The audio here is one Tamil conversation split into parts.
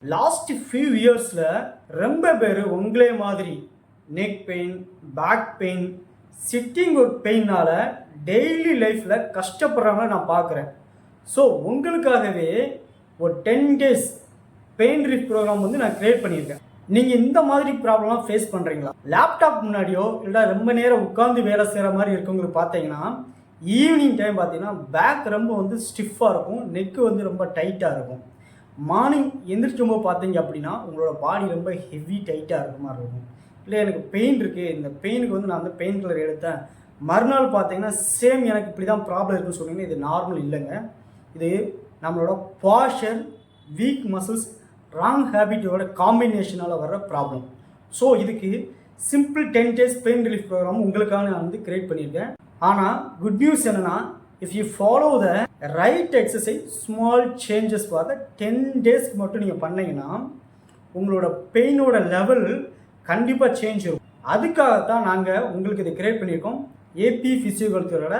லாஸ்ட் ஃபியூ இயர்ஸில் ரொம்ப பேர் உங்களே மாதிரி neck pain, back pain, sitting work பெயினால் டெய்லி லைஃப்பில் கஷ்டப்படுறவங்கள நான் பார்க்குறேன். ஸோ உங்களுக்காகவே ஒரு 10 days பெயின் ரிலீஃப் ப்ரோக்ராம் வந்து நான் க்ரியேட் பண்ணியிருக்கேன். நீங்கள் இந்த மாதிரி ப்ராப்ளம்லாம் ஃபேஸ் பண்ணுறீங்களா? லேப்டாப் முன்னாடியோ இல்லை ரொம்ப நேரம் உட்காந்து வேலை செய்கிற மாதிரி இருக்கவங்களுக்கு பார்த்தீங்கன்னா ஈவினிங் டைம் பார்த்தீங்கன்னா பேக் ரொம்ப வந்து ஸ்டிஃபாக இருக்கும், நெக்கு வந்து ரொம்ப டைட்டாக இருக்கும். மார்னிங் எந்திரிக்கும்போது பார்த்தீங்க அப்படின்னா உங்களோட பாடி ரொம்ப ஹெவி டைட்டாக இருக்க மாதிரி இருக்கும். இல்லை எனக்கு பெயின் இருக்குது, இந்த பெயினுக்கு வந்து நான் வந்து பெயின் கில்லர் எடுத்தேன், மறுநாள் பார்த்தீங்கன்னா சேம் எனக்கு இப்படி தான் ப்ராப்ளம் இருக்குன்னு சொன்னீங்கன்னா இது நார்மல் இல்லைங்க. இது நம்மளோட பாஸ்டர், வீக் மசில்ஸ், ராங் ஹேபிட்டோட காம்பினேஷனால் வர்ற ப்ராப்ளம். ஸோ இதுக்கு simple 10 days pain relief program உங்களுக்காக நான் வந்து கிரியேட் பண்ணியிருக்கேன். ஆனால் குட் நியூஸ் என்னென்னா, if you follow the right exercise, small changes for the 10 days மட்டும் நீங்கள் பண்ணீங்கன்னா உங்களோட பெயினோட லெவல் கண்டிப்பாக சேஞ்ச் இருக்கும். அதுக்காகத்தான் நாங்கள் உங்களுக்கு இதை கிரியேட் பண்ணியிருக்கோம். ஏபி ஃபிசியோதெரபியோட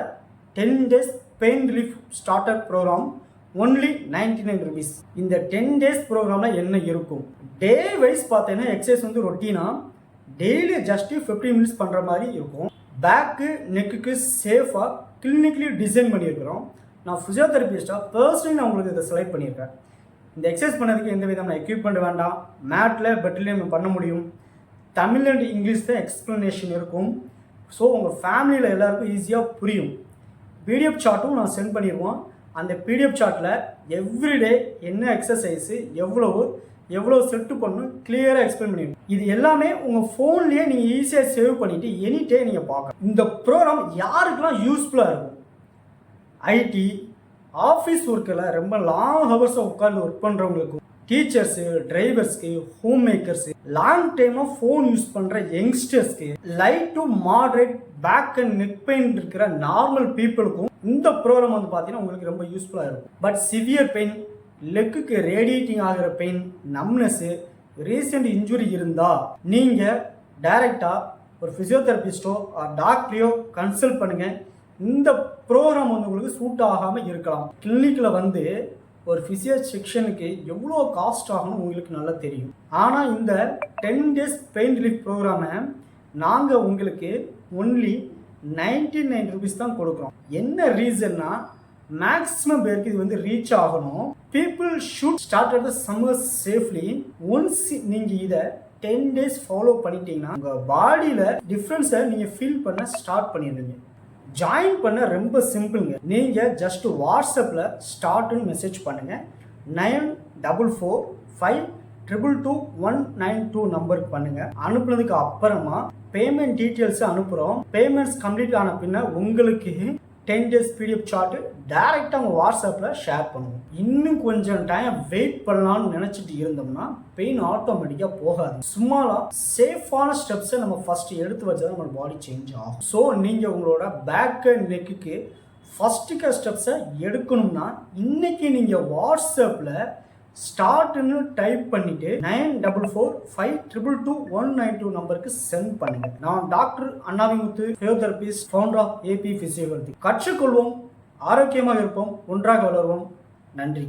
10 days pain relief starter program only 99 rupees. இந்த 10 days ப்ரோக்ராமில் என்ன இருக்கும்? டே வைஸ் பார்த்தீங்கன்னா எக்ஸசைஸ் வந்து ரொட்டீனாக டெய்லி ஜஸ்ட் 15 minutes பண்ணுற மாதிரி இருக்கும். பேக்கு நெக்குக்கு சேஃபாக கிளினிக்லி டிசைன் பண்ணியிருக்கிறோம். நான் ஃபிசியோதெரபிஸ்ட்டாக பர்சனலி நான் உங்களுக்கு இதை செலக்ட் பண்ணியிருக்கேன். இந்த எக்ஸசைஸ் பண்ணதுக்கு எந்த விதமான எக்யூப்மெண்ட் வேண்டாம், மேட்டில் பெட்டில் நம்ம பண்ண முடியும். தமிழ் அண்ட் இங்கிலீஷ் தான் எக்ஸ்ப்ளனேஷன் இருக்கும். ஸோ உங்கள் ஃபேமிலியில் எல்லாருக்கும் ஈஸியாக புரியும். பிடிஎஃப் சார்ட்டும் நான் சென்ட் பண்ணிடுவோம். அந்த பிடிஎஃப் சார்ட்டில் எவ்ரிடே என்ன எக்ஸசைஸு எவ்வளோ செட்டு பண்ணணும் கிளியராக எக்ஸ்பிளைன் பண்ணிடுவோம். இது எல்லாமே உங்கள் ஃபோன்லேயே நீங்கள் ஈஸியாக சேவ் பண்ணிவிட்டு எனி டே நீங்கள் பார்க்கலாம். இந்த ப்ரோக்ராம் யாருக்கெல்லாம் யூஸ்ஃபுல்லாக இருக்கும்? ஐடி, ஆஃபீஸ் ஒர்க்கில் ரொம்ப லாங் ஹவர்ஸை உட்காந்து ஒர்க் பண்ணுறவங்களுக்கும், டீச்சர்ஸு, டிரைவர்ஸ்க்கு, ஹோம் மேக்கர்ஸு, லாங் டைமாக ஃபோன் யூஸ் பண்ணுற யங்ஸ்டர்ஸ்க்கு, light to moderate back and neck pain இருக்கிற நார்மல் பீப்புளுக்கும் இந்த ப்ரோக்ராம் வந்து பார்த்தீங்கன்னா உங்களுக்கு ரொம்ப யூஸ்ஃபுல்லாக இருக்கும். பட் சிவியர் பெயின், லெக்குக்கு ரேடியேட்டிங் ஆகிற பெயின், நம்னஸ்ஸு, ரீசெண்ட் இன்ஜுரி இருந்தால் நீங்கள் டைரெக்டாக ஒரு ஃபிசியோதெரபிஸ்ட்டோ டாக்டரையோ கன்சல்ட் பண்ணுங்கள். இந்த ப்ரோக்ராம் வந்து உங்களுக்கு சூட் ஆகாமல் இருக்கலாம். கிளினிக்கில் வந்து ஒரு ஃபிசியோ செக்ஷனுக்கு எவ்வளோ காஸ்ட் ஆகணும் உங்களுக்கு நல்லா தெரியும். ஆனால் இந்த 10 days பெயின் ரிலீஃப் ப்ரோக்ராமை நாங்கள் உங்களுக்கு ஒன்லி 99 rupees தான் கொடுக்குறோம். என்ன ரீசன்னா, மேக்ஸிமம் பேருக்கு இது வந்து ரீச் ஆகணும். People should start at the summer safely. Once நீங்கள் இதை 10 days ஃபாலோ பண்ணிட்டீங்கன்னா உங்கள் பாடியில் டிஃப்ரென்ஸை நீங்கள் ஃபீல் பண்ண ஸ்டார்ட் பண்ணிடுவீங்க. ஜாயின் பண்ண ரொம்ப சிம்பிளுங்க. நீங்கள் ஜஸ்ட் வாட்ஸ்அப்பில் ஸ்டார்ட்னு மெசேஜ் பண்ணுங்கள். 9445222192 நம்பருக்கு பண்ணுங்கள். அனுப்புனதுக்கு அப்புறமா பேமெண்ட் டீட்டெயில்ஸை அனுப்புகிறோம். பேமெண்ட்ஸ் கம்ப்ளீட் ஆன பின்ன உங்களுக்கு 10 days பிடிஎஃப் சார்ட்டு டைரெக்டாக உங்கள் வாட்ஸ்அப்பில் ஷேர் பண்ணுவோம். இன்னும் கொஞ்சம் டைம் வெயிட் பண்ணலான்னு நினச்சிட்டு இருந்தோம்னா பெயின் ஆட்டோமேட்டிக்காக போகாது. சும்மாலாம் சேஃபான ஸ்டெப்ஸை நம்ம ஃபஸ்ட்டு எடுத்து வச்சா நம்ம பாடி சேஞ்ச் ஆகும். ஸோ நீங்கள் உங்களோட பேக் அண்ட் நெக்குக்கு ஃபஸ்ட்டுக்கு ஸ்டெப்ஸை எடுக்கணும்னா இன்றைக்கி நீங்கள் வாட்ஸ்அப்பில் ஸ்டார்ட்னு டைப் பண்ணிட்டு 9445222192 நம்பருக்கு சென்ட் பண்ணுங்க. நான் doctor Annavimuthu, physiotherapist, founder of AB physiotherapy. கற்றுக்கொள்வோம், ஆரோக்கியமாக இருப்போம், ஒன்றாக வளர்வோம். நன்றி.